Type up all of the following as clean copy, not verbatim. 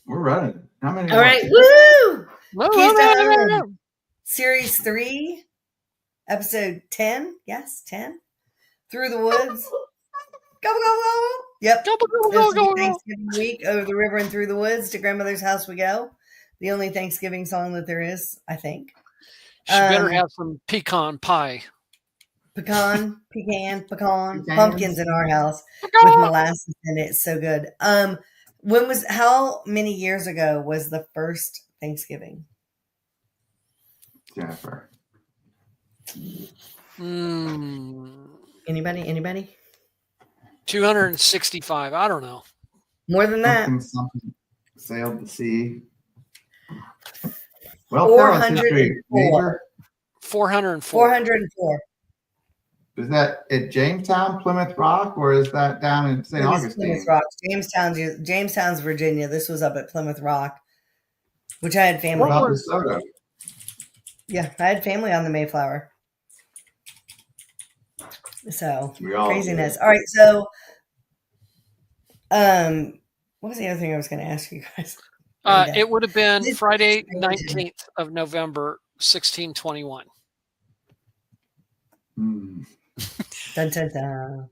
We're running. How many? All more? right. Woo! No, Keys to no, no, Home. no. Series 3, episode 10. Yes, 10. Through the Woods. Go, go, go. Yep. Go, go, This go, will be go, go. Thanksgiving week. Over the river and through the woods to grandmother's house we go. The only Thanksgiving song that there is, I think. She better have some pecan pie. Pecan, Pecans. pumpkins in our house with molasses in it. It's so good. How many years ago was the first Thanksgiving? Jennifer. Anybody? 265. I don't know. More than that. Something sailed the sea. Well, 404. 404. 404. Is that at Jamestown, Plymouth Rock, or is that down in St. Augustine? Plymouth Rock, Jamestown's Virginia. This was up at Plymouth Rock, which I had family. What about DeSoto? Yeah, I had family on the Mayflower. So craziness. Did. All right, so what was the other thing I was going to ask you guys? It would have been Friday, 19th of November, 1621. Dun, dun, dun.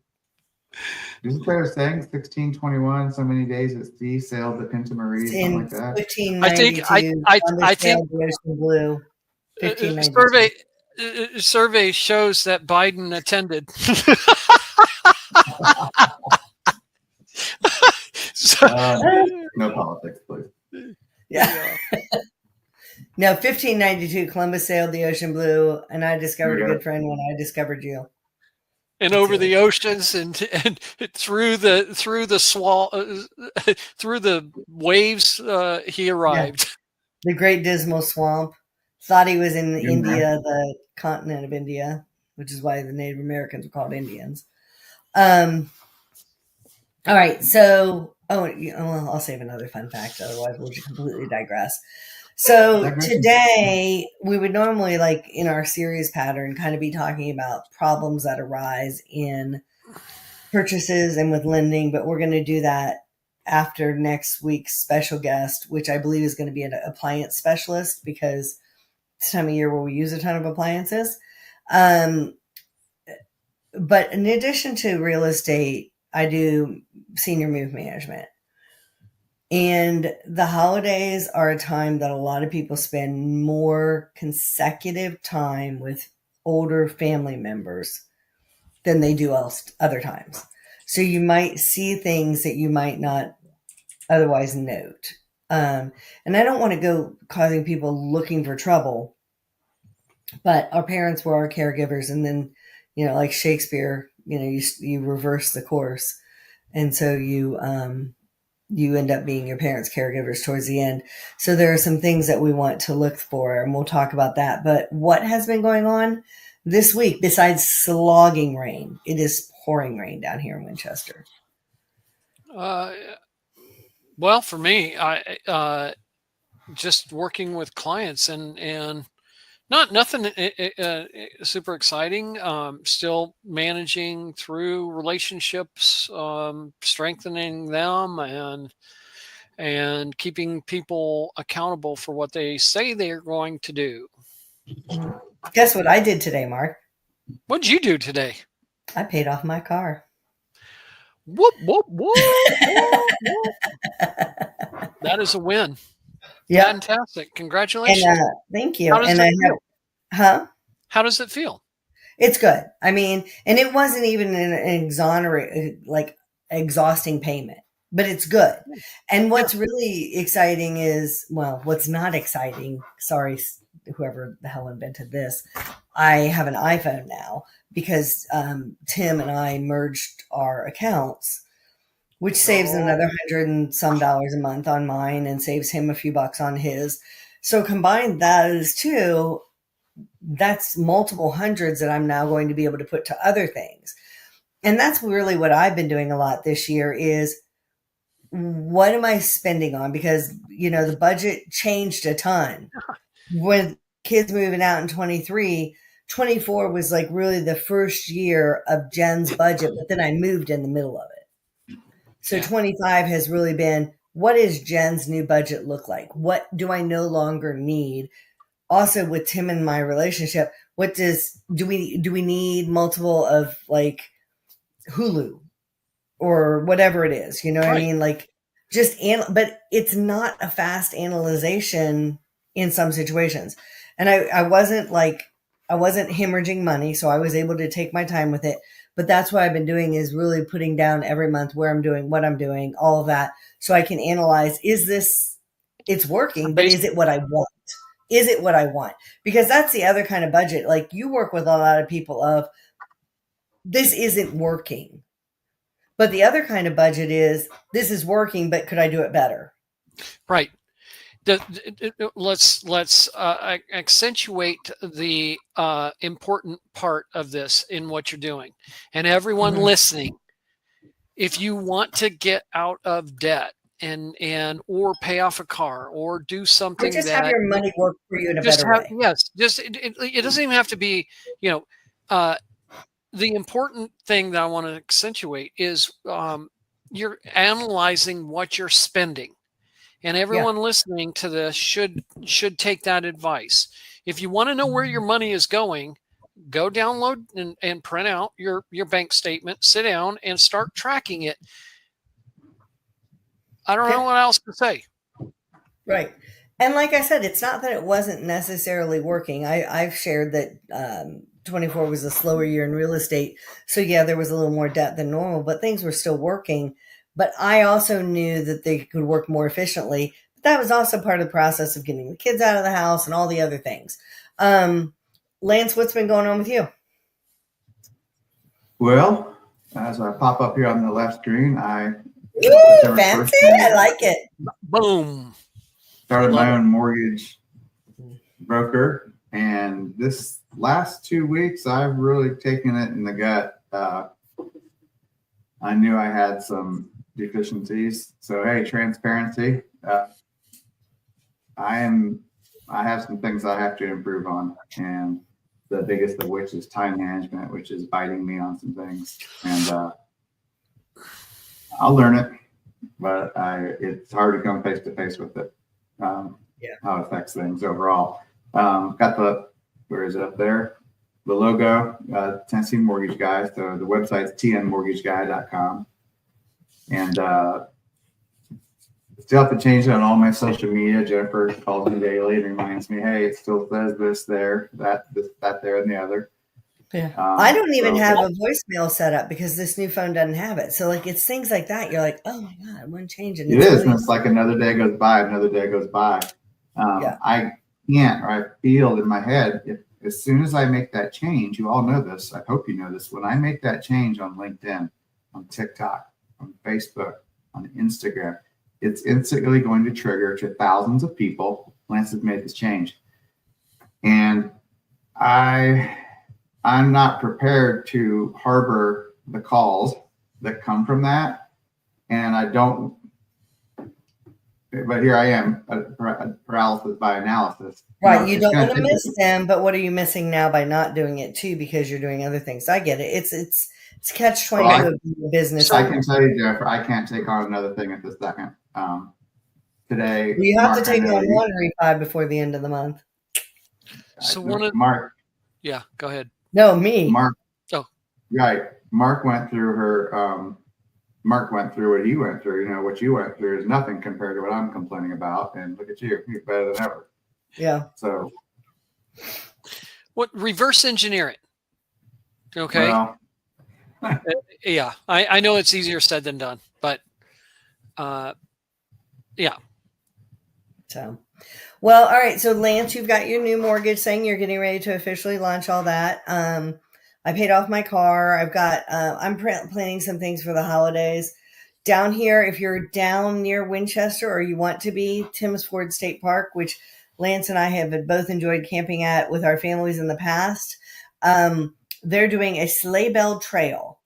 Isn't there a saying 1621? So many days at sea, sailed the Pinta Marie, something like that. 1592. I think the Ocean Blue. Survey shows that Biden attended. No politics, please. Yeah. No, 1592, Columbus sailed the Ocean Blue, and I discovered a good friend when I discovered you. And over the oceans and through the waves, he arrived. Yeah. The Great Dismal Swamp. Thought he was in India, the continent of India, which is why the Native Americans were called Indians. All right, so I'll save another fun fact, otherwise we'll just completely digress. So today we would normally, like in our series pattern, kind of be talking about problems that arise in purchases and with lending, but we're going to do that after next week's special guest, which I believe is going to be an appliance specialist, because it's time of year where we use a ton of appliances. But in addition to real estate, I do senior move management. And the holidays are a time that a lot of people spend more consecutive time with older family members than they do other times. So you might see things that you might not otherwise note. And I don't want to go causing people looking for trouble, but our parents were our caregivers. And then, like Shakespeare, you reverse the course. And so you end up being your parents' caregivers towards the end. So there are some things that we want to look for, and we'll talk about that. But what has been going on this week, besides slogging rain? It is pouring rain down here in Winchester. Well, for me, I just working with clients and nothing super exciting. Still managing through relationships, strengthening them, and keeping people accountable for what they say they're going to do. Guess what I did today, Mark? What did you do today? I paid off my car. Whoop, whoop, whoop, whoop, whoop. That is a win. Yeah. Fantastic. Congratulations. And, thank you. How does it feel? How does it feel? It's good. I mean, and it wasn't even an exhausting payment, but it's good. And what's really exciting is, what's not exciting, sorry, whoever the hell invented this, I have an iPhone now because Tim and I merged our accounts, which saves another $100 and some a month on mine and saves him a few bucks on his. So combine those two, that's multiple hundreds that I'm now going to be able to put to other things. And that's really what I've been doing a lot this year is, what am I spending on? Because, the budget changed a ton. When kids moving out in 23, 24 was like really the first year of Jen's budget, but then I moved in the middle of it. So 25 has really been, what does Jen's new budget look like? What do I no longer need? Also with Tim and my relationship, do we need multiple of like Hulu or whatever it is? You know what I mean? Like but it's not a fast analyzation in some situations. And I wasn't hemorrhaging money, so I was able to take my time with it. But that's what I've been doing, is really putting down every month where I'm doing, what I'm doing, all of that, so I can analyze, it's working, but is it what I want? Is it what I want? Because that's the other kind of budget. Like, you work with a lot of people of, this isn't working. But the other kind of budget is, this is working, but could I do it better? Right. Let's accentuate the important part of this in what you're doing, and everyone listening. If you want to get out of debt and or pay off a car or do something, or just have your money work for you in a better way. Yes, just it doesn't even have to be. The important thing that I want to accentuate is you're analyzing what you're spending. And everyone listening to this should take that advice. If you want to know where your money is going, go download and print out your bank statement, sit down and start tracking it. I don't know what else to say. Right. And like I said, it's not that it wasn't necessarily working. I've shared that 24 was a slower year in real estate. So yeah, there was a little more debt than normal, but things were still working. But I also knew that they could work more efficiently. But that was also part of the process of getting the kids out of the house and all the other things. Lance, what's been going on with you? Well, as I pop up here on the left screen, fancy. I like it. Boom. Started my own mortgage broker. And this last 2 weeks, I've really taken it in the gut. I knew I had some deficiencies. So, hey, transparency. I have some things I have to improve on. And the biggest of which is time management, which is biting me on some things. And I'll learn it, but it's hard to come face to face with it. How it affects things overall. Got where is it up there? The logo, Tennessee Mortgage Guy. So the website's tnmortgageguy.com. And still have to change it on all my social media. Jennifer calls me daily and reminds me, hey, it still says this, there, that, this, that, there, and the other. Yeah. I don't even have a voicemail set up because this new phone doesn't have it. So like, it's things like that. You're like, oh my God, I wouldn't change it. It is. And it's like another day goes by, another day goes by. I can't, or I feel in my head, as soon as I make that change, you all know this, I hope you know this, when I make that change on LinkedIn, on TikTok, on Facebook, on Instagram, it's instantly going to trigger to thousands of people. Lance has made this change. And I'm not prepared to harbor the calls that come from that. And I don't, but here I am, paralysis by analysis. Right. You don't want to miss them, but what are you missing now by not doing it too? Because you're doing other things. I get it. It's catch-22 of business. I can tell you, Jennifer, I can't take on another thing at this second. Today, you have to take on one refi before the end of the month. So Mark. Yeah, go ahead. No, me. Mark. Oh, right. Mark went through Mark went through what he went through. You know, what you went through is nothing compared to what I'm complaining about. And look at you, you're better than ever. Yeah. So, what reverse engineer it? Okay. Well, yeah, I know it's easier said than done, but yeah. So, well, all right. So, Lance, you've got your new mortgage saying you're getting ready to officially launch all that. I paid off my car. I've got, I'm planning some things for the holidays. Down here, if you're down near Winchester or you want to be, Tims Ford State Park, which Lance and I have both enjoyed camping at with our families in the past. They're doing a sleigh bell trail.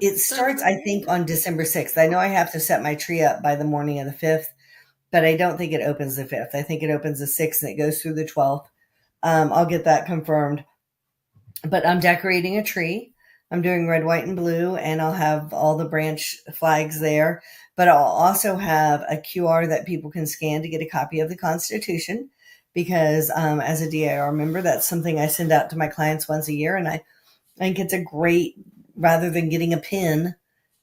It starts, I think, on December 6th. I know I have to set my tree up by the morning of the 5th, but I don't think it opens the 5th. I think it opens the 6th and it goes through the 12th. I'll get that confirmed. But I'm decorating a tree. I'm doing red, white, and blue, and I'll have all the branch flags there. But I'll also have a QR that people can scan to get a copy of the Constitution, because as a DIR member, that's something I send out to my clients once a year. And I think it's a great, rather than getting a pin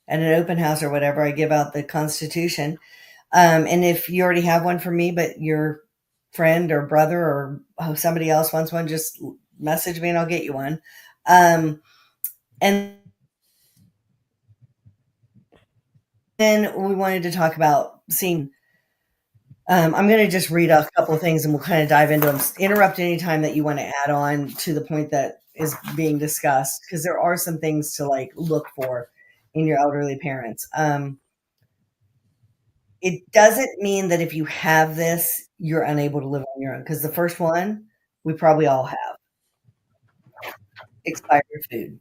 at an open house or whatever, I give out the Constitution. And if you already have one for me, but your friend or brother or somebody else wants one, just message me and I'll get you one. And then we wanted to talk about seeing, I'm going to just read a couple of things and we'll kind of dive into them. Interrupt anytime that you want to add on to the point that is being discussed, because there are some things to like look for in your elderly parents. It doesn't mean that if you have this, you're unable to live on your own, because the first one we probably all have: expired food.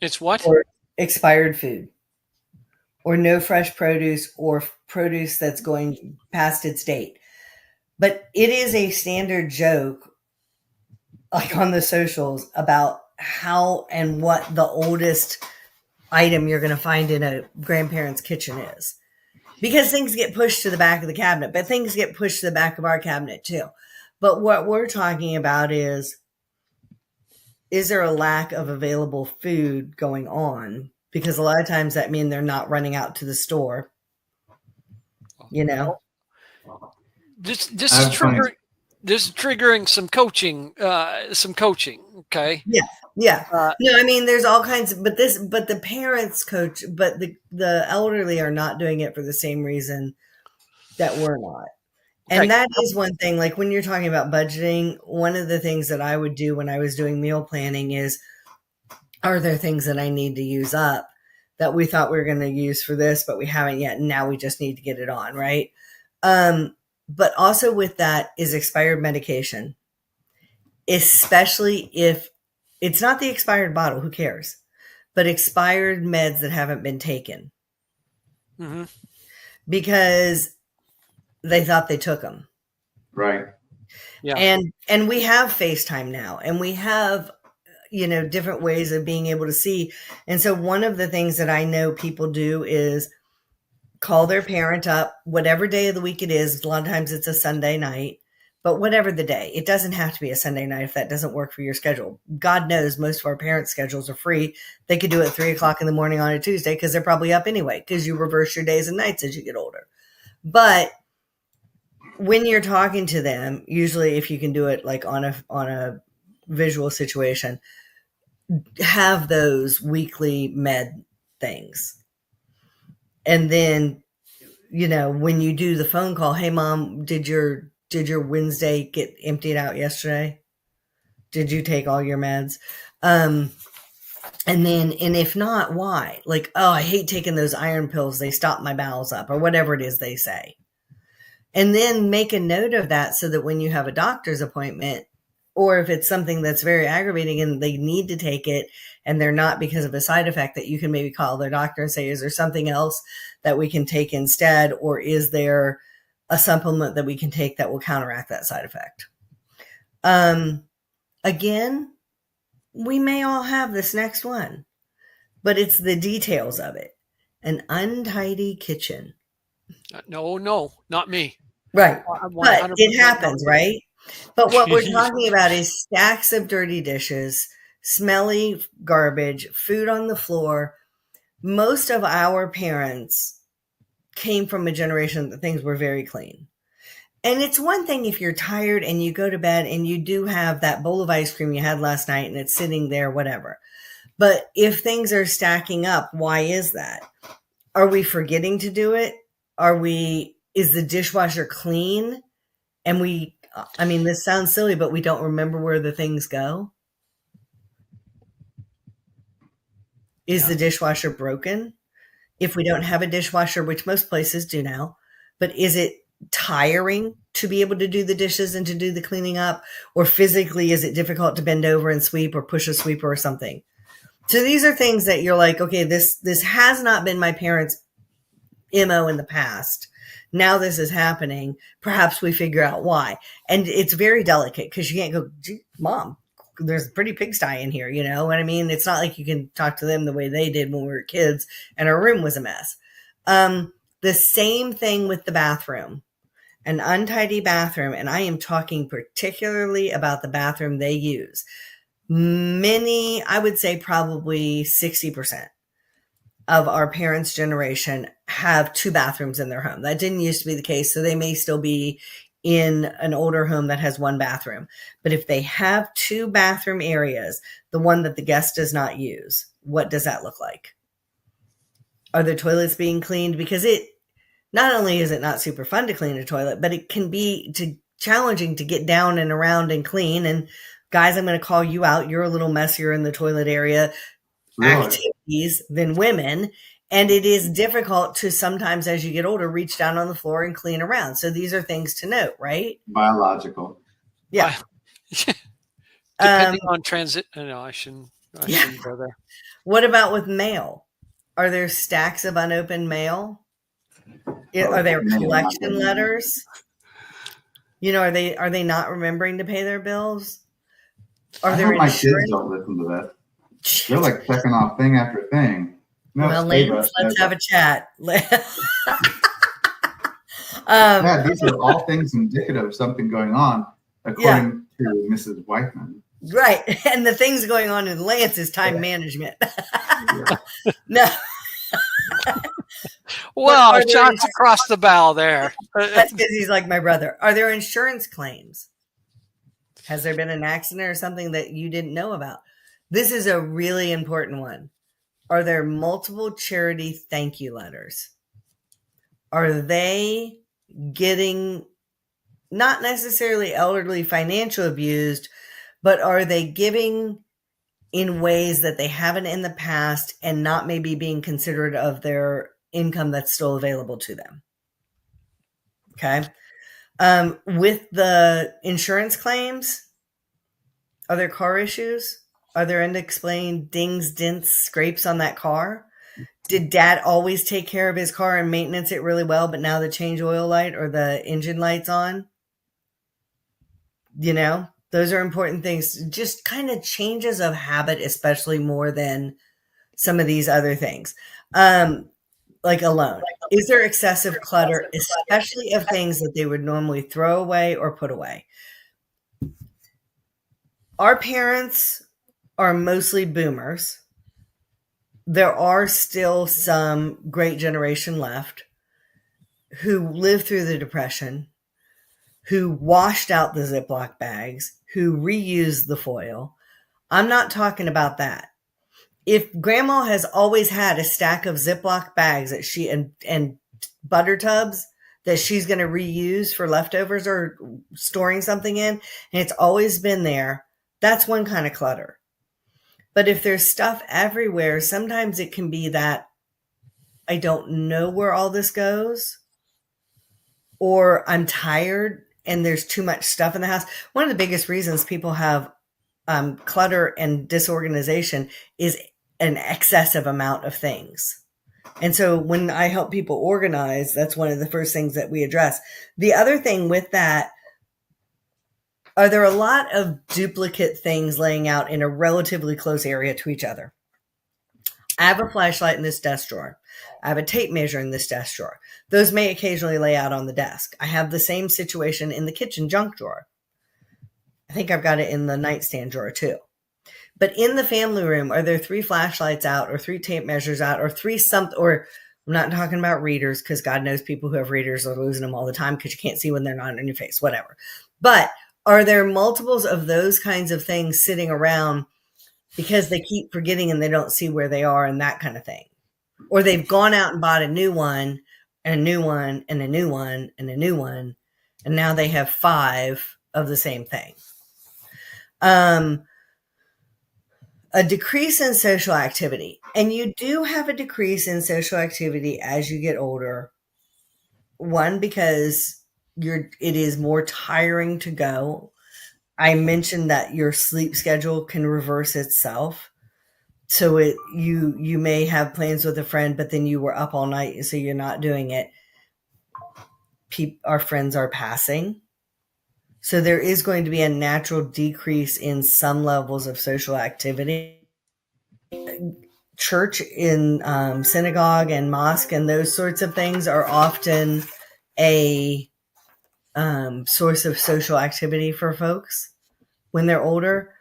It's what? Or expired food, or no fresh produce, or produce that's going past its date. But it is a standard joke, like on the socials, about how and what the oldest item you're going to find in a grandparent's kitchen is. Because things get pushed to the back of the cabinet, but things get pushed to the back of our cabinet too. But what we're talking about is there a lack of available food going on? Because a lot of times that means they're not running out to the store. You know? This is triggering. This is triggering some coaching. Okay. Yeah. Yeah. No, I mean, there's all kinds of, but the parents coach, but the elderly are not doing it for the same reason that we're not. And okay. That is one thing, like when you're talking about budgeting, one of the things that I would do when I was doing meal planning is, are there things that I need to use up that we thought we were going to use for this, but we haven't yet. And now we just need to get it on. Right. But also with that is expired medication, especially if it's not the expired bottle, who cares? But expired meds that haven't been taken. Mm-hmm. Because they thought they took them. Right. Yeah. And we have FaceTime now, and we have, different ways of being able to see. And so one of the things that I know people do is call their parent up, whatever day of the week it is. A lot of times it's a Sunday night. But whatever the day, it doesn't have to be a Sunday night if that doesn't work for your schedule. God knows most of our parents' schedules are free. They could do it at 3:00 in the morning on a Tuesday because they're probably up anyway, because you reverse your days and nights as you get older. But when you're talking to them, usually if you can do it like on a visual situation, have those weekly med things. And then, when you do the phone call, hey mom, did your Wednesday get emptied out yesterday? Did you take all your meds? And if not, why? Like, oh, I hate taking those iron pills. They stop my bowels up, or whatever it is they say. And then make a note of that so that when you have a doctor's appointment, or if it's something that's very aggravating and they need to take it and they're not because of a side effect, that you can maybe call their doctor and say, is there something else that we can take instead? Or is there a supplement that we can take that will counteract that side effect? Again, we may all have this next one, but it's the details of it. An untidy kitchen. No, not me. Right. But it happens, right? But what we're talking about is stacks of dirty dishes, smelly garbage, food on the floor. Most of our parents came from a generation that things were very clean. And it's one thing if you're tired and you go to bed and you do have that bowl of ice cream you had last night and it's sitting there, whatever. But if things are stacking up, why is that? Are we forgetting to do it? Is the dishwasher clean? And this sounds silly, but we don't remember where the things go. Is the dishwasher broken? If we don't have a dishwasher, which most places do now, but is it tiring to be able to do the dishes and to do the cleaning up? Or physically, is it difficult to bend over and sweep or push a sweeper or something? So these are things that you're like, okay, this has not been my parents' MO in the past. Now this is happening. Perhaps we figure out why. And it's very delicate because you can't go, Mom, there's a pretty pigsty in here, you know what I mean? It's not like you can talk to them the way they did when we were kids and our room was a mess. The same thing with the bathroom, an untidy bathroom. And I am talking particularly about the bathroom they use. Many, I would say probably 60% of our parents' generation have 2 bathrooms in their home. That didn't used to be the case. So they may still be in an older home that has 1 bathroom. But if they have 2 bathroom areas, the one that the guest does not use, what does that look like? Are the toilets being cleaned? Because not only is it not super fun to clean a toilet, but it can be challenging to get down and around and clean. And guys, I'm going to call you out. You're a little messier in the toilet area activities than women. And it is difficult to sometimes, as you get older, reach down on the floor and clean around. So these are things to note, right? Biological. Yeah. Depending on transit. No, I shouldn't go there. What about with mail? Are there stacks of unopened mail? Are there collection letters? You know, are they not remembering to pay their bills? Are there my kids don't listen to that. They're like checking off thing after thing. No, well, ladies, let's have a chat. Yeah, these are all things indicative of something going on, according to Mrs. Whiteman. Right. And the things going on in Lance is time management. No. Well, shots across the bow there. That's because he's like my brother. Are there insurance claims? Has there been an accident or something that you didn't know about? This is a really important one. Are there multiple charity thank you letters? Are they getting not necessarily elderly financial abused, but are they giving in ways that they haven't in the past and not maybe being considerate of their income that's still available to them? Okay. With the insurance claims, are there car issues? Are there unexplained dings, dents, scrapes on that car? Did dad always take care of his car and maintenance it really well, but now the change oil light or the engine light's on? You know, those are important things. Just kind of changes of habit, especially more than some of these other things. Like a loan. Is there excessive clutter, especially of things that they would normally throw away or put away? Our parents are mostly boomers. There are still some great generation left who lived through the Depression, who washed out the Ziploc bags, who reused the foil. I'm not talking about that. If grandma has always had a stack of Ziploc bags that she and butter tubs that she's going to reuse for leftovers or storing something in, and it's always been there, that's one kind of clutter. But if there's stuff everywhere, sometimes it can be that I don't know where all this goes, or I'm tired and there's too much stuff in the house. One of the biggest reasons people have clutter and disorganization is an excessive amount of things. And so when I help people organize, that's one of the first things that we address. The other thing with that, are there a lot of duplicate things laying out in a relatively close area to each other? I have a flashlight in this desk drawer. I have a tape measure in this desk drawer. Those may occasionally lay out on the desk. I have the same situation in the kitchen junk drawer. I think I've got it in the nightstand drawer too. But in the family room, are there 3 flashlights out or 3 tape measures out or 3 something? Or I'm not talking about readers, because God knows people who have readers are losing them all the time because you can't see when they're not in your face, whatever. But are there multiples of those kinds of things sitting around because they keep forgetting and they don't see where they are and that kind of thing? Or they've gone out and bought a new one and a new one and a new one and a new one, and now they have 5 of the same thing. A decrease in social activity. And you do have a decrease in social activity as you get older. One, because it is more tiring to go. I mentioned that your sleep schedule can reverse itself. So you may have plans with a friend, but then you were up all night, so you're not doing it. Our friends are passing. So there is going to be a natural decrease in some levels of social activity. Church in synagogue and mosque and those sorts of things are often a source of social activity for folks when they're older.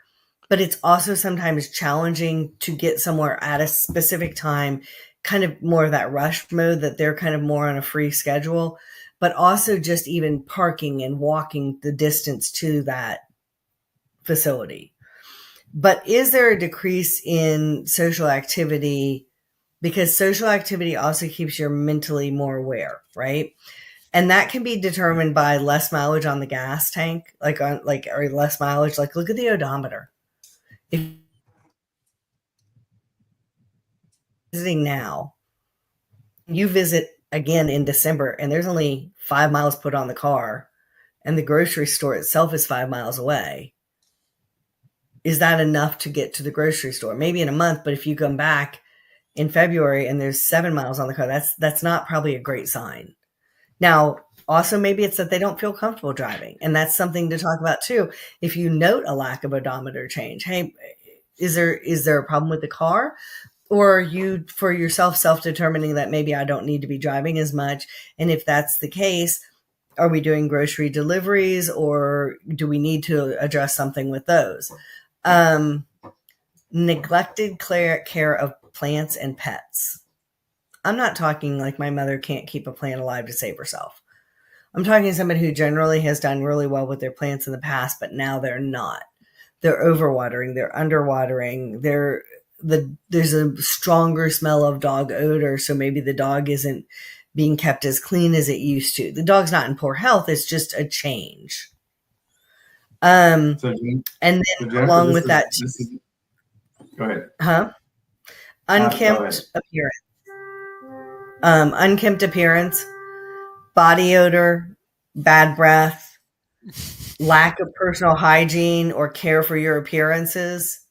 But it's also sometimes challenging to get somewhere at a specific time, kind of more of that rush mode that they're kind of more on a free schedule, but also just even parking and walking the distance to that facility. But is there a decrease in social activity? Because social activity also keeps you mentally more aware, right? And that can be determined by less mileage on the gas tank, or less mileage. Like, look at the odometer. If visiting now, you visit again in December, and there's only 5 miles put on the car, and the grocery store itself is 5 miles away. Is that enough to get to the grocery store? Maybe in a month, but if you come back in February and there's 7 miles on the car, that's not probably a great sign. Now, also maybe it's that they don't feel comfortable driving, and that's something to talk about too. If you note a lack of odometer change, hey, is there a problem with the car? Or are you, for yourself, self-determining that maybe I don't need to be driving as much? And if that's the case, are we doing grocery deliveries, or do we need to address something with those? Neglected care of plants and pets. I'm not talking like my mother can't keep a plant alive to save herself. I'm talking somebody who generally has done really well with their plants in the past, but now they're not. They're overwatering, they're underwatering, there's a stronger smell of dog odor, so maybe the dog isn't being kept as clean as it used to. The dog's not in poor health, it's just a change. And then along with that, go ahead. Unkempt appearance. Unkempt appearance, body odor, bad breath, lack of personal hygiene or care for your appearances.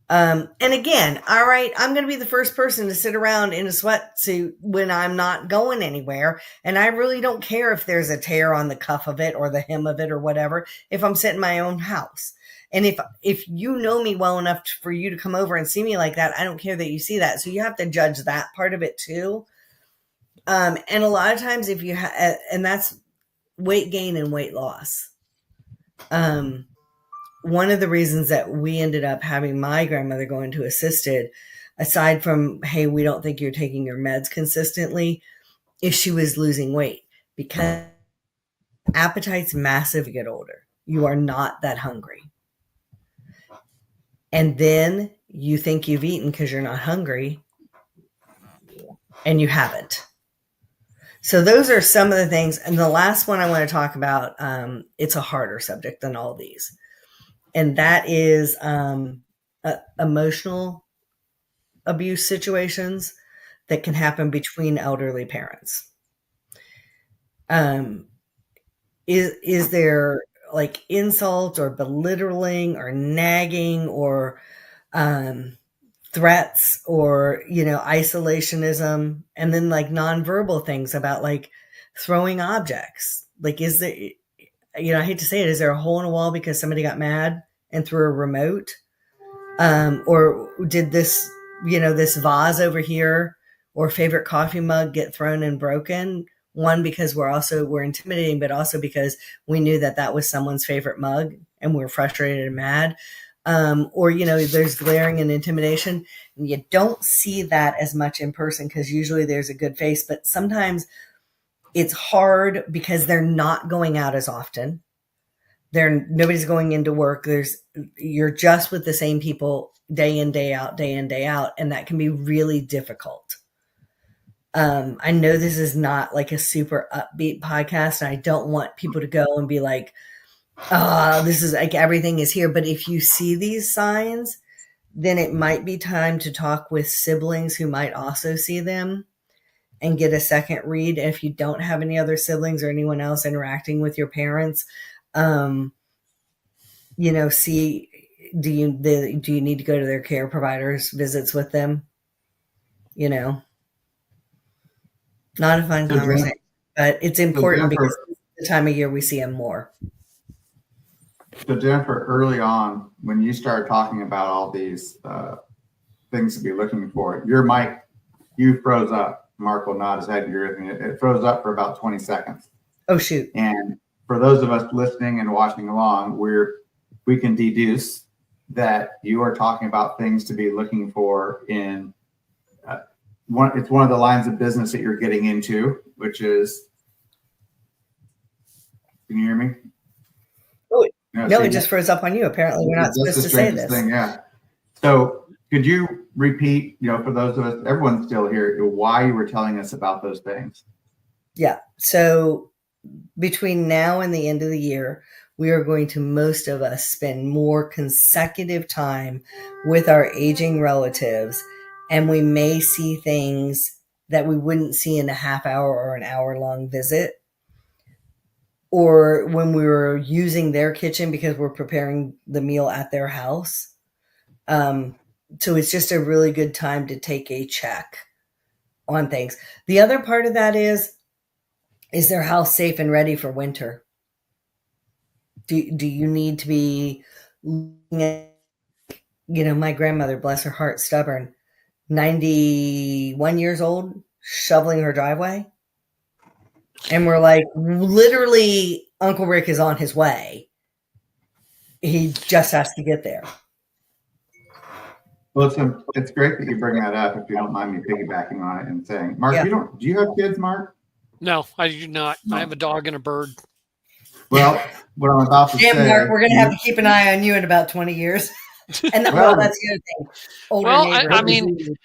And again, all right, I'm going to be the first person to sit around in a sweatsuit when I'm not going anywhere. And I really don't care if there's a tear on the cuff of it or the hem of it or whatever, if I'm sitting in my own house. And if you know me well enough for you to come over and see me like that, I don't care that you see that. So you have to judge that part of it too. And a lot of times if you and that's weight gain and weight loss. One of the reasons that we ended up having my grandmother go into assisted, aside from, hey, we don't think you're taking your meds consistently, is she was losing weight, because appetite's massive as you get older. You are not that hungry. And then you think you've eaten because you're not hungry, and you haven't. So those are some of the things. And the last one I want to talk about, it's a harder subject than all these. And that is emotional abuse situations that can happen between elderly parents. Is there like insult or belittling or nagging or threats or, isolationism, and then like nonverbal things about like throwing objects? Like, is there, I hate to say it, is there a hole in a wall because somebody got mad and threw a remote? Or did this, this vase over here or favorite coffee mug get thrown and broken? One, because we're intimidating, but also because we knew that was someone's favorite mug and we're frustrated and mad. Or, there's glaring and intimidation. And you don't see that as much in person because usually there's a good face, but sometimes it's hard because they're not going out as often. Nobody's going into work. You're just with the same people day in, day out, and that can be really difficult. I know this is not like a super upbeat podcast, and I don't want people to go and be like, this is like everything is here. But if you see these signs, then it might be time to talk with siblings who might also see them and get a second read. If you don't have any other siblings or anyone else interacting with your parents, see, do you need to go to their care providers visits with them? Not a fun conversation, but it's important because it's the time of year we see them more. So Jennifer, early on, when you started talking about all these things to be looking for, your mic, you froze up. Mark will nod his head. It froze up for about 20 seconds. Oh, shoot. And for those of us listening and watching along, we can deduce that you are talking about things to be looking for in it's one of the lines of business that you're getting into, which is, can you hear me? No, it just froze up on you. Apparently, we're not supposed to say this. Thing, yeah. So could you repeat, for those of us, everyone's still here, why you were telling us about those things? Yeah. So between now and the end of the year, we are going to, most of us, spend more consecutive time with our aging relatives, and we may see things that we wouldn't see in a half hour or an hour long visit, or when we were using their kitchen because we're preparing the meal at their house. So it's just a really good time to take a check on things. The other part of that is their house safe and ready for winter? Do you need to be looking at, my grandmother, bless her heart, stubborn, 91 years old, shoveling her driveway? And we're like, literally, Uncle Rick is on his way. He just has to get there. Well, it's great that you bring that up, if you don't mind me piggybacking on it and saying, Mark, Yeah. do you have kids, Mark? No, I do not. No. I have a dog and a bird. Well, what I'm about to say. Mark, we're going to have to keep an eye on you in about 20 years. And that's the other thing. I mean,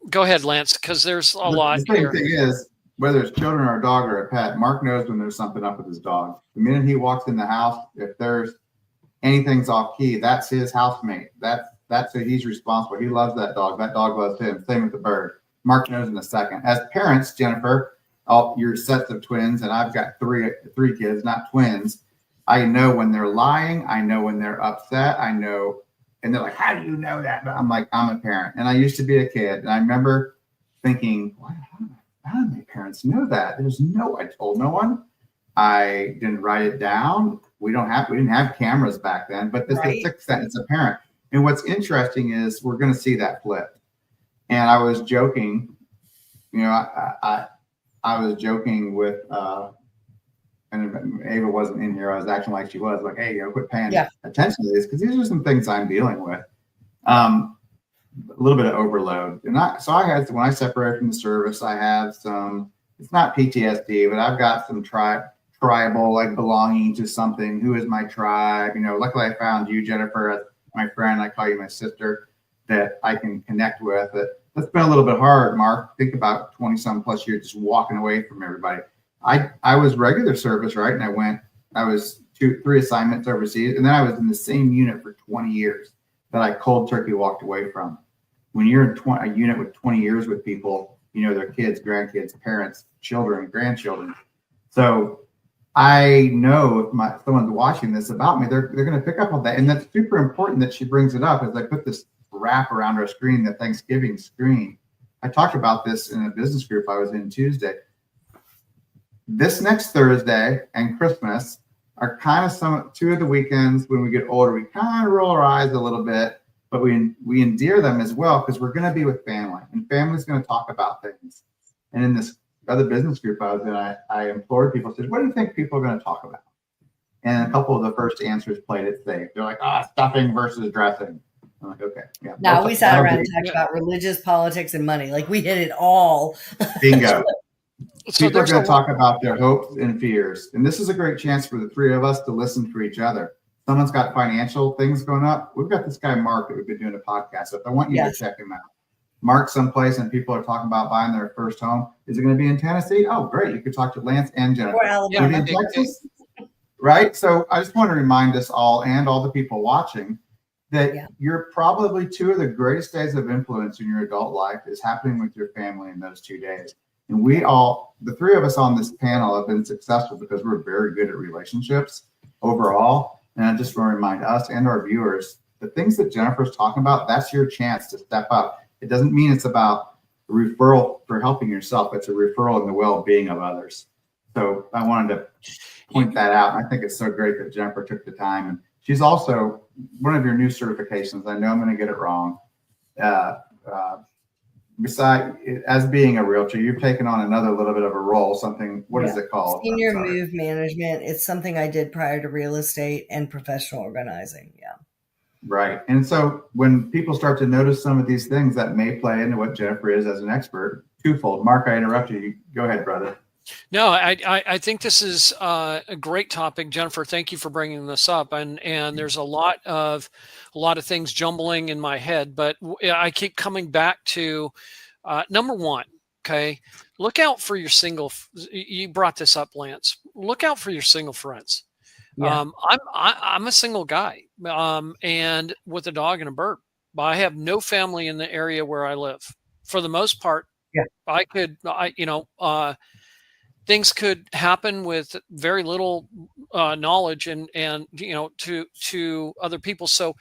go ahead, Lance, because there's a lot here. The thing is, whether it's children or a dog or a pet, Mark knows when there's something up with his dog. The minute he walks in the house, if there's anything's off key, that's his housemate. That's who he's responsible. He loves that dog. That dog loves him. Same with the bird. Mark knows in a second. As parents, Jennifer, your sets of twins, and I've got three kids, not twins. I know when they're lying. I know when they're upset. I know, and they're like, "How do you know that?" But I'm like, I'm a parent, and I used to be a kid, and I remember thinking, how did my parents know that? I told no one. I didn't write it down. We didn't have cameras back then, but this is it's apparent. And what's interesting is we're going to see that flip. And I was joking, I was joking with, and Ava wasn't in here. I was acting like she was, like, hey, quit paying attention to this, because these are some things I'm dealing with. A little bit of overload. And when I separated from the service, I have some, it's not PTSD, but I've got some tribal, like belonging to something. Who is my tribe? Luckily I found you, Jennifer, as my friend. I call you my sister, that I can connect with. That's been a little bit hard, Mark. Think about 20 some plus years just walking away from everybody. I was regular service, right? And I was 3 assignments overseas, and then I was in the same unit for 20 years that I cold turkey walked away from. When you're in a unit with 20 years with people, their kids, grandkids, parents, children, grandchildren. So I know if someone's watching this about me, they're going to pick up on that. And that's super important that she brings it up as I put this wrap around our screen, the Thanksgiving screen. I talked about this in a business group I was in Tuesday. This next Thursday and Christmas are kind of 2 of the weekends when we get older. We kind of roll our eyes a little bit, but we endear them as well, because we're going to be with family, and family's going to talk about things. And in this other business group I was in, I implored people, said, what do you think people are going to talk about? And a couple of the first answers played it safe. They're like, stuffing versus dressing. I'm like, okay. Yeah. No, we sat around and talked about religious, politics, and money. Like, we hit it all. Bingo. People are going to talk about their hopes and fears. And this is a great chance for the 3 of us to listen for each other. Someone's got financial things going up. We've got this guy, Mark, that we've been doing a podcast with. I want you to check him out. Mark someplace, and people are talking about buying their first home. Is it going to be in Tennessee? Oh, great. You could talk to Lance and Jennifer. Or Alabama. In Texas? Right? So I just want to remind us all, and all the people watching, that you're probably 2 of the greatest days of influence in your adult life is happening with your family in those 2 days. And the 3 of us on this panel have been successful because we're very good at relationships overall. And I just want to remind us and our viewers, the things that Jennifer's talking about, that's your chance to step up. It doesn't mean it's about a referral for helping yourself. It's a referral in the well-being of others. So I wanted to point that out. I think it's so great that Jennifer took the time. And she's also one of your new certifications. I know I'm going to get it wrong. Besides, as being a realtor, you've taken on another little bit of a role, something, what is it called? Senior Move Management. It's something I did prior to real estate and professional organizing. Yeah. Right. And so when people start to notice some of these things that may play into what Jennifer is as an expert, twofold. Mark, I interrupted you. Go ahead, brother. No, I think this is a great topic, Jennifer. Thank you for bringing this up. And there's a lot of things jumbling in my head, but I keep coming back to number one. Okay, look out for your single. You brought this up, Lance. Look out for your single friends. Yeah. I'm a single guy, and with a dog and a bird. I have no family in the area where I live. For the most part, yeah, things could happen with very little knowledge and to other people. So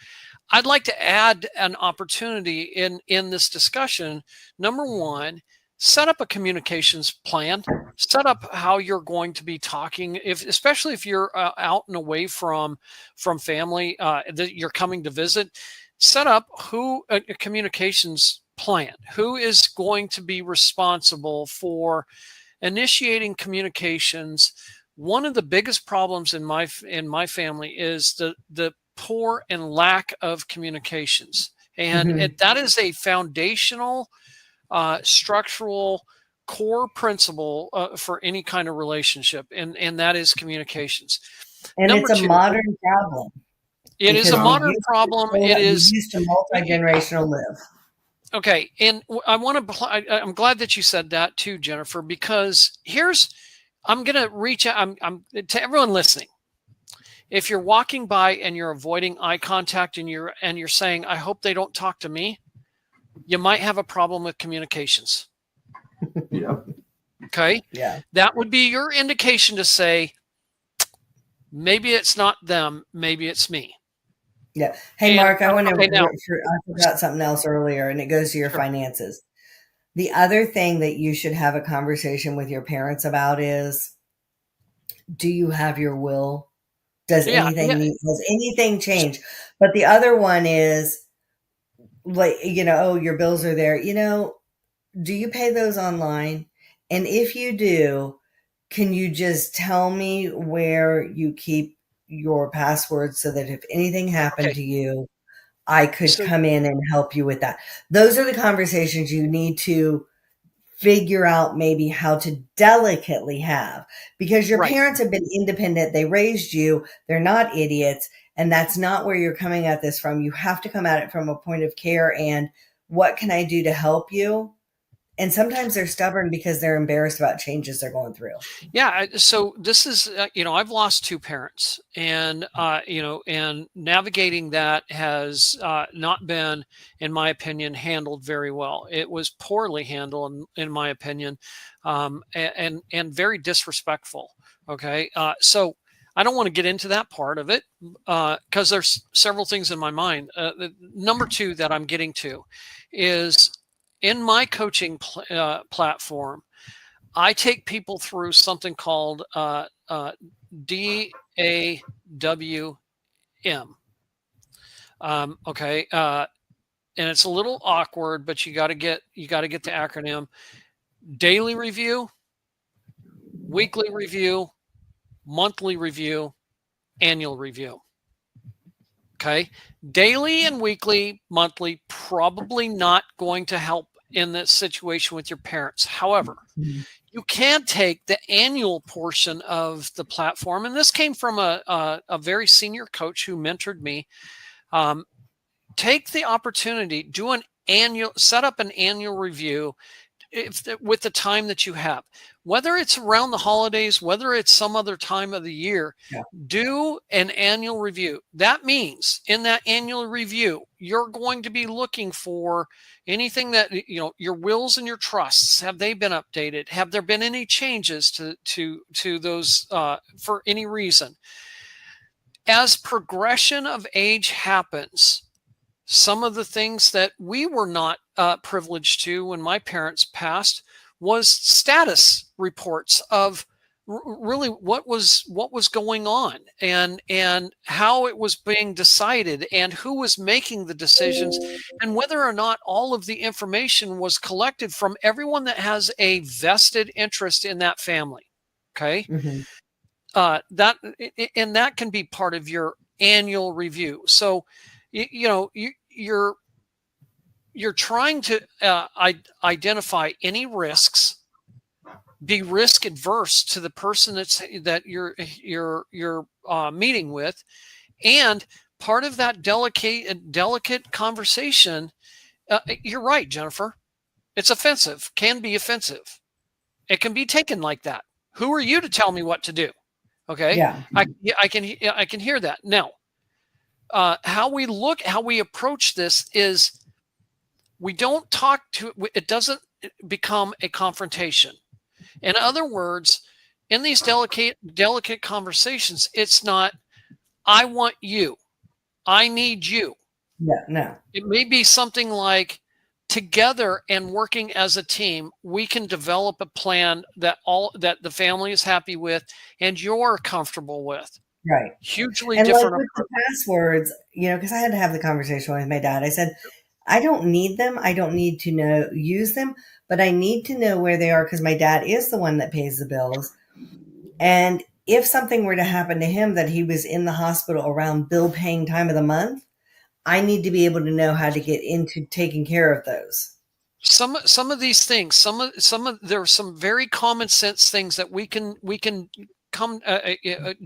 I'd like to add an opportunity in this discussion. Number one, set up a communications plan. Set up how you're going to be talking, especially if you're out and away from family that you're coming to visit. Set up a communications plan. Who is going to be responsible for initiating communications? One of the biggest problems in my family is the poor and lack of communications, and that is a foundational, structural core principle for any kind of relationship, and that is communications. And it's a modern problem. It is a modern problem. It is used to multi-generational live. Okay, and I'm glad that you said that too, Jennifer, because I'm going to reach out. I'm to everyone listening. If you're walking by and you're avoiding eye contact and you're saying, "I hope they don't talk to me," you might have a problem with communications. Yeah. Okay. Yeah. That would be your indication to say, maybe it's not them, maybe it's me. Yeah. Hey, Mark, I forgot something else earlier, and it goes to your finances. The other thing that you should have a conversation with your parents about is, do you have your will? Does anything change? But the other one is, like, your bills are there. Do you pay those online? And if you do, can you just tell me where you keep your password so that if anything happened to you, I could come in and help you with that? Those are the conversations you need to figure out maybe how to delicately have, because your parents have been independent. They raised you. They're not idiots. And that's not where you're coming at this from. You have to come at it from a point of care and what can I do to help you? And sometimes they're stubborn because they're embarrassed about changes they're going through. Yeah. So this is, I've lost two parents, and, and navigating that has not been, in my opinion, handled very well. It was poorly handled, in my opinion, and very disrespectful. Okay. So I don't want to get into that part of it because there's several things in my mind. Number two that I'm getting to is, in my coaching platform, I take people through something called DAWM. Okay, and it's a little awkward, but you got to get the acronym: daily review, weekly review, monthly review, annual review. Okay. Daily and weekly, monthly, probably not going to help in this situation with your parents. However, you can take the annual portion of the platform. And this came from a very senior coach who mentored me. Take the opportunity, set up an annual review with the time that you have, whether it's around the holidays, whether it's some other time of the year. Do an annual review. That means in that annual review, you're going to be looking for anything that, your wills and your trusts. Have they been updated? Have there been any changes to those for any reason? As progression of age happens, some of the things that we were not privileged to when my parents passed was status reports of really what was going on, and how it was being decided, and who was making the decisions, and whether or not all of the information was collected from everyone that has a vested interest in that family. Okay. Mm-hmm. That can be part of your annual review. So you're trying to identify any risks, be risk adverse to the person that you're meeting with, and part of that delicate conversation. You're right, Jennifer. It's offensive. Can be offensive. It can be taken like that. Who are you to tell me what to do? Okay. Yeah. I can hear that. Now, how we approach this is we don't talk to it. Doesn't become a confrontation. In other words, in these delicate conversations, it's not, I want you, I need you. Yeah, no. It may be something like, together and working as a team, we can develop a plan that the family is happy with and you're comfortable with. Right. Hugely and different. Like with the passwords, because I had to have the conversation with my dad. I said, I don't need them. I don't need to use them, but I need to know where they are because my dad is the one that pays the bills. And if something were to happen to him that he was in the hospital around bill paying time of the month, I need to be able to know how to get into taking care of those. Some of these things, there are some very common sense things that we can come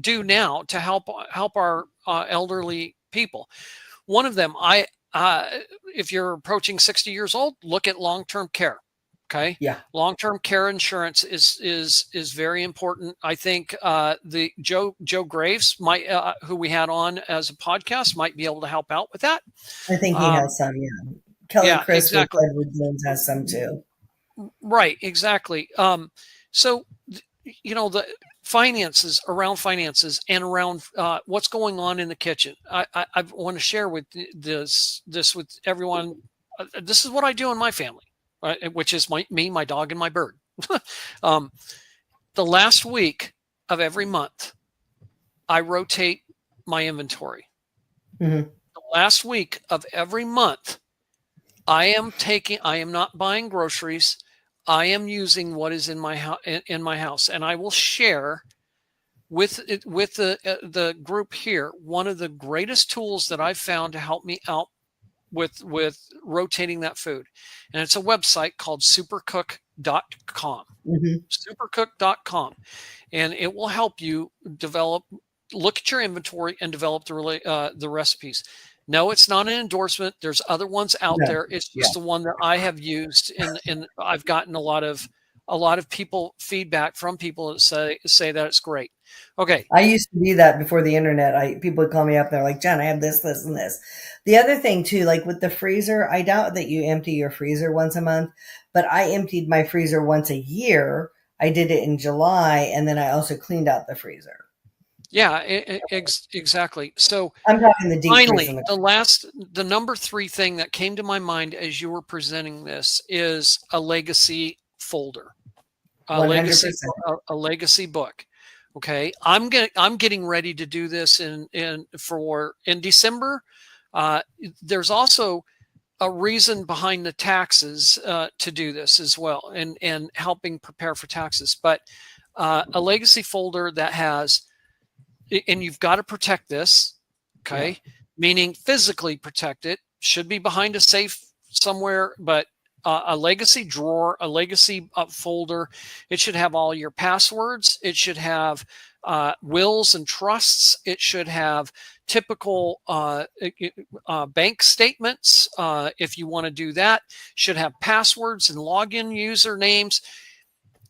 do now to help our elderly people. One of them, if you're approaching 60 years old, look at long-term care. Okay. Yeah. Long-term care insurance is very important. I think the Joe Graves might, who we had on as a podcast, might be able to help out with that. I think he has some. Yeah. Kelly Chris exactly. with Edward Jones has some too. Right. Exactly. So the finances and around what's going on in the kitchen. I want to share with this with everyone. This is what I do in my family. Which is me, my dog, and my bird. The last week of every month, I rotate my inventory. Mm-hmm. The last week of every month, I am not buying groceries. I am using what is in my house, and I will share with the group here one of the greatest tools that I've found to help me out with rotating that food. And it's a website called supercook.com. Mm-hmm. Supercook.com. And it will help you look at your inventory and develop the recipes. No, it's not an endorsement. There's other ones out there. It's just the one that I have used, and I've gotten a lot of people feedback from people that say that it's great. Okay. I used to do that before the internet. People would call me up. They're like, Jen, I have this, this, and this. The other thing too, like with the freezer, I doubt that you empty your freezer once a month, but I emptied my freezer once a year. I did it in July, and then I also cleaned out the freezer. Yeah, exactly. So I'm talking the deep finally, freezer. The number 3 thing that came to my mind as you were presenting this is a legacy folder, a 100%. legacy book. Okay, I'm getting ready to do this in December. There's also a reason behind the taxes to do this as well, and helping prepare for taxes. But a legacy folder that has, and you've got to protect this. Okay, meaning physically protect it. Should be behind a safe somewhere, but a legacy drawer, a legacy folder. It should have all your passwords. It should have wills and trusts. It should have typical bank statements. If you want to do that, should have passwords and login usernames.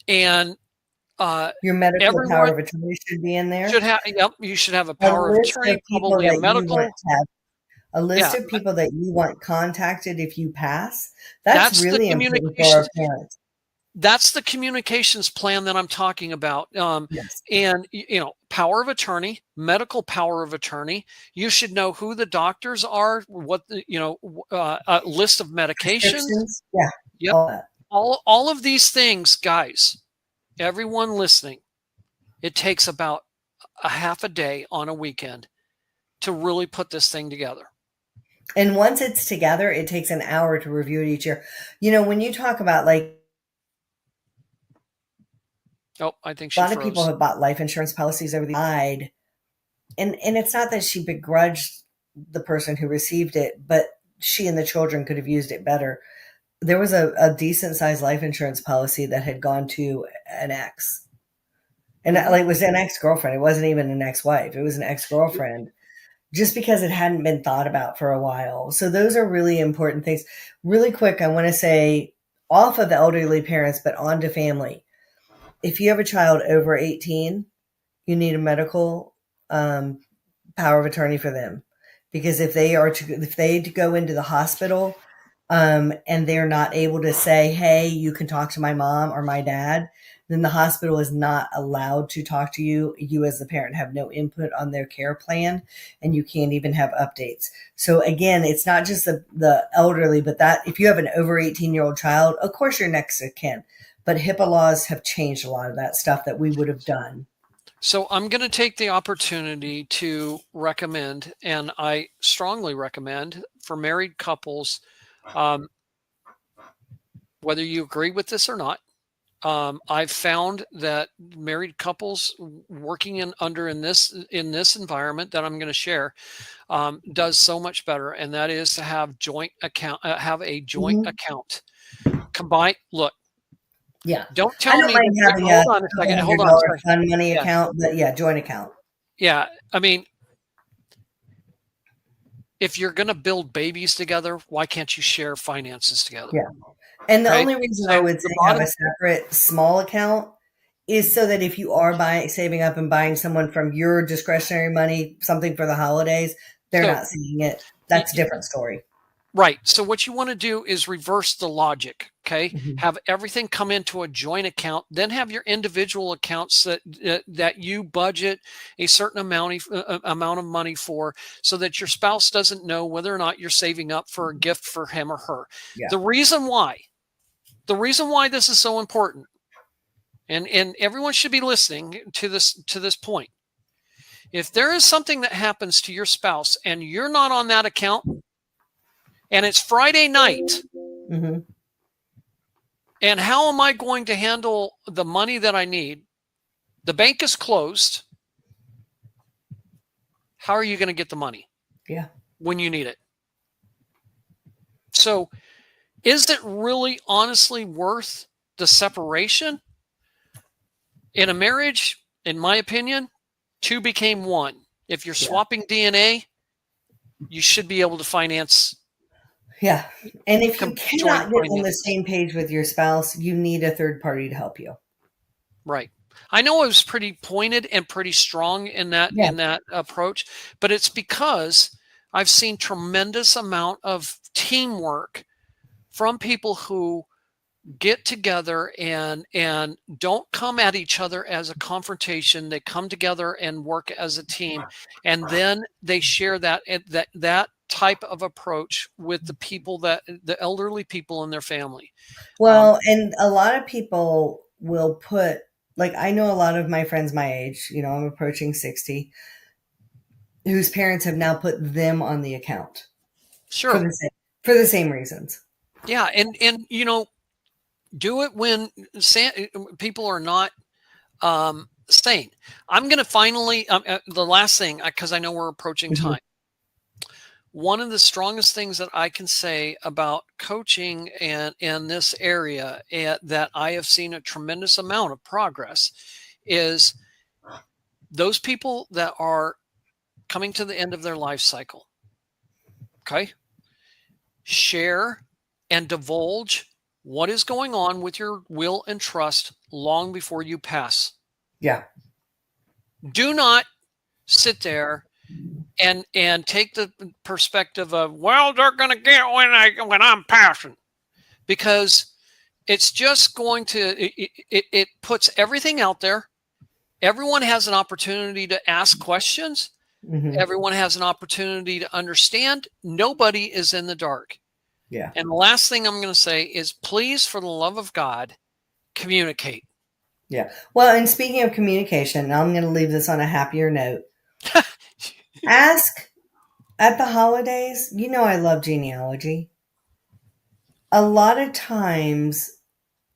And your medical power of attorney should be in there. You should have a power of attorney, probably a medical. A list of people that you want contacted if you pass. That's really important for our parents. That's the communications plan that I'm talking about. Yes. And, power of attorney, medical power of attorney. You should know who the doctors are, what a list of medications. Yeah. Yep. All of these things, guys, everyone listening, It takes about a half a day on a weekend to really put this thing together. And once it's together, it takes an hour to review it each year. You know, when you talk about like, oh, I think a lot of people have bought life insurance policies over the years, and it's not that she begrudged the person who received it, but she and the children could have used it better. There was a decent sized life insurance policy that had gone to an ex. And like, it was an ex-girlfriend. It wasn't even an ex-wife. It was an ex-girlfriend, just because it hadn't been thought about for a while. So those are really important things. Really quick, I want to say, off of elderly parents, but on to family. If you have a child over 18, you need a medical power of attorney for them. Because if they go into the hospital and they're not able to say, hey, you can talk to my mom or my dad, then the hospital is not allowed to talk to you. You as the parent have no input on their care plan, and you can't even have updates. So again, it's not just the elderly, but that if you have an over 18-year-old child, of course you're next of kin. But HIPAA laws have changed a lot of that stuff that we would have done. So I'm going to take the opportunity to recommend, and I strongly recommend for married couples, whether you agree with this or not, I've found that married couples working in this environment that I'm going to share does so much better, and that is to have have a joint account. Combine. Look. Yeah. Don't tell me. Hold on a second. Fund money account, but yeah, joint account. Yeah, I mean, if you're going to build babies together, why can't you share finances together? Yeah. And the only reason I would say have a separate small account is so that if you are saving up and buying someone from your discretionary money, something for the holidays, they're not seeing it. That's a different story. Right. So what you want to do is reverse the logic. Okay. Mm-hmm. Have everything come into a joint account, then have your individual accounts that you budget a certain amount of money for, so that your spouse doesn't know whether or not you're saving up for a gift for him or her. Yeah. The reason why this is so important, and everyone should be listening to this point. If there is something that happens to your spouse and you're not on that account, and it's Friday night, mm-hmm. and how am I going to handle the money that I need? The bank is closed. How are you going to get the money? Yeah. When you need it? So is it really honestly worth the separation? In a marriage, in my opinion, two became one. If you're swapping DNA, you should be able to finance. Yeah. And if you cannot get on the same page with your spouse, you need a third party to help you. Right. I know I was pretty pointed and pretty strong in that approach, but it's because I've seen tremendous amount of teamwork from people who get together and don't come at each other as a confrontation. They come together and work as a team, and then they share that type of approach with the elderly people in their family. Well, and a lot of people will put, like, I know a lot of my friends my age, you know, I'm approaching 60, whose parents have now put them on the account. Sure. For the same reasons. Yeah. And you know, do it when people are not sane. I'm going to finally, the last thing, because I know we're approaching time. One of the strongest things that I can say about coaching and in this area that I have seen a tremendous amount of progress is those people that are coming to the end of their life cycle. Okay. Share and divulge what is going on with your will and trust long before you pass. Yeah. Do not sit there and take the perspective of, well, they're going to get when I'm passing, because it's just going to, it puts everything out there. Everyone has an opportunity to ask questions. Mm-hmm. Everyone has an opportunity to understand. Nobody is in the dark. Yeah. And the last thing I'm going to say is, please, for the love of God, communicate. Yeah. Well, and speaking of communication, I'm going to leave this on a happier note. Ask at the holidays, I love genealogy. A lot of times,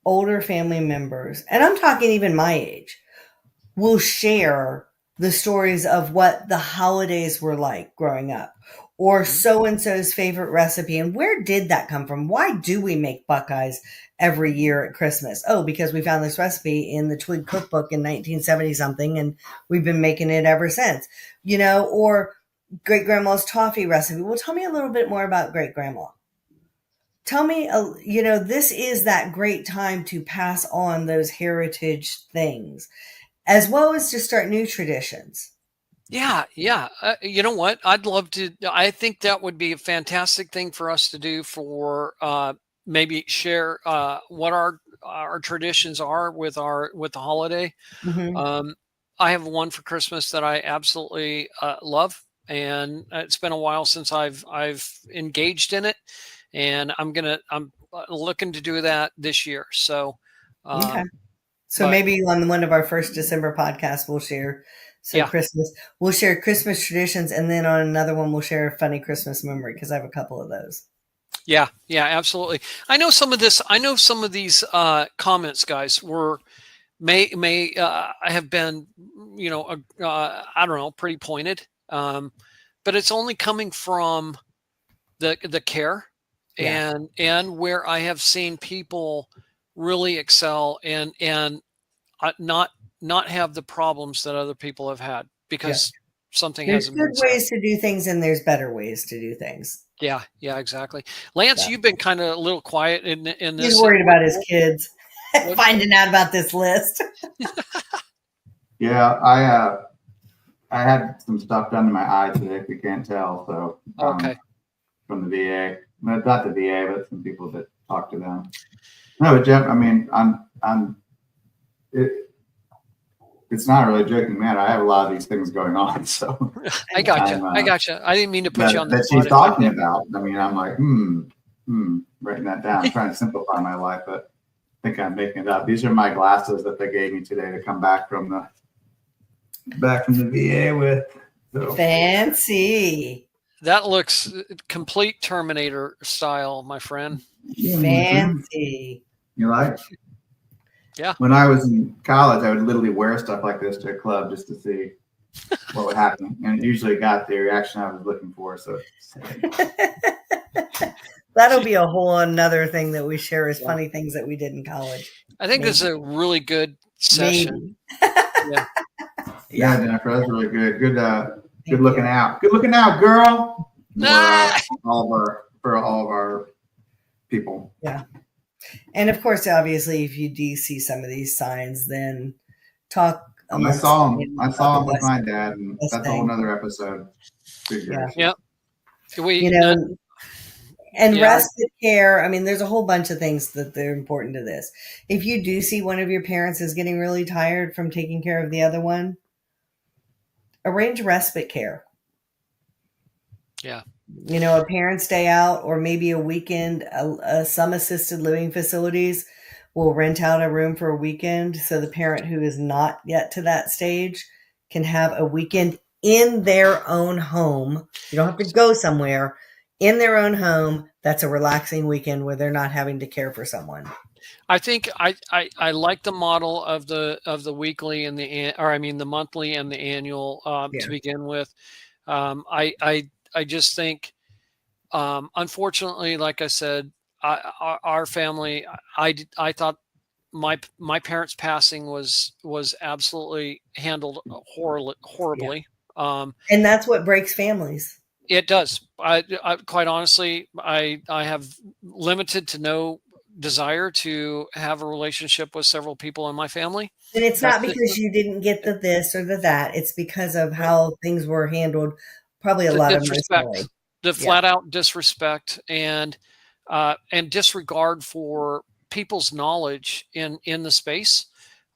older family members, and I'm talking even my age, will share the stories of what the holidays were like growing up, or so-and-so's favorite recipe. And where did that come from? Why do we make Buckeyes every year at Christmas? Oh, because we found this recipe in the Twig cookbook in 1970 something, and we've been making it ever since, or great grandma's toffee recipe. Well, tell me a little bit more about great grandma. Tell me, this is that great time to pass on those heritage things, as well as to start new traditions. Yeah. You know what? I'd love to. I think that would be a fantastic thing for us to do for maybe share what our traditions are with the holiday. Mm-hmm. I have one for Christmas that I absolutely love, and it's been a while since I've engaged in it, and I'm looking to do that this year. So, Okay. So maybe on one of our first December podcasts, we'll share Christmas. We'll share Christmas traditions, and then on another one, we'll share a funny Christmas memory because I have a couple of those. Yeah, absolutely. I know some of these comments, guys, may have been, I don't know, pretty pointed, but it's only coming from the care and where I have seen people really excel and not have the problems that other people have had because something there's hasn't good been ways to do things and there's better ways to do things. Yeah, exactly. Lance, you've been kind of a little quiet in this. He's worried about his kids finding out about this list. Yeah, I had some stuff done to my eye today, if you can't tell. So okay, from the VA, not the VA, but some people that talk to them. No, but Jeff, I mean, it's not really a joking matter. I have a lot of these things going on, so I gotcha. I didn't mean to put you on the spot. That she's talking about. I mean, I'm like, writing that down. I'm trying to simplify my life, but I think I'm making it up. These are my glasses that they gave me today to come back from the VA with. So. Fancy. That looks complete Terminator style, my friend. Fancy. You like? Yeah. When I was in college, I would literally wear stuff like this to a club just to see what would happen, and it usually got the reaction I was looking for. So that'll be a whole another thing that we share as funny things that we did in college. I think this is a really good session. Yeah, Jennifer, that's really good. Good looking out. Good looking out, girl. For all of our people. Yeah. And of course, obviously, if you do see some of these signs, then talk. I saw them with my dad, and that's a whole other episode. Yeah. Respite care. I mean, there's a whole bunch of things that they're important to this. If you do see one of your parents is getting really tired from taking care of the other one, arrange respite care. Yeah. A parent's day out or maybe a weekend. Some assisted living facilities will rent out a room for a weekend so the parent who is not yet to that stage can have a weekend in their own home. You don't have to go somewhere. In their own home, that's a relaxing weekend where they're not having to care for someone. I think I like the model of the weekly and the monthly and the annual to begin with. I just think, unfortunately, like I said, our family, I thought my parents' passing was absolutely handled horribly. And that's what breaks families. It does. I quite honestly, I have limited to no desire to have a relationship with several people in my family. And it's not because you didn't get the this or the that. It's because of how things were handled. Probably a lot of disrespect, the flat out disrespect and disregard for people's knowledge in the space.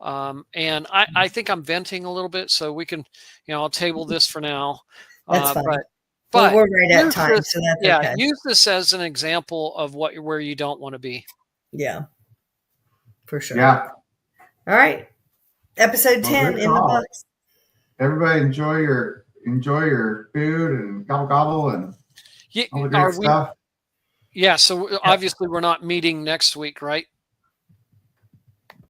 And I think I'm venting a little bit, so we can, I'll table this for now. That's fine. But we're right at time, so that's okay. Use this as an example of where you don't want to be. Yeah, for sure. Yeah. All right. Episode Well, 10 good in the call. books. Everybody enjoy your food and gobble gobble and Yeah, all the great stuff. Yeah, so obviously we're not meeting next week, right?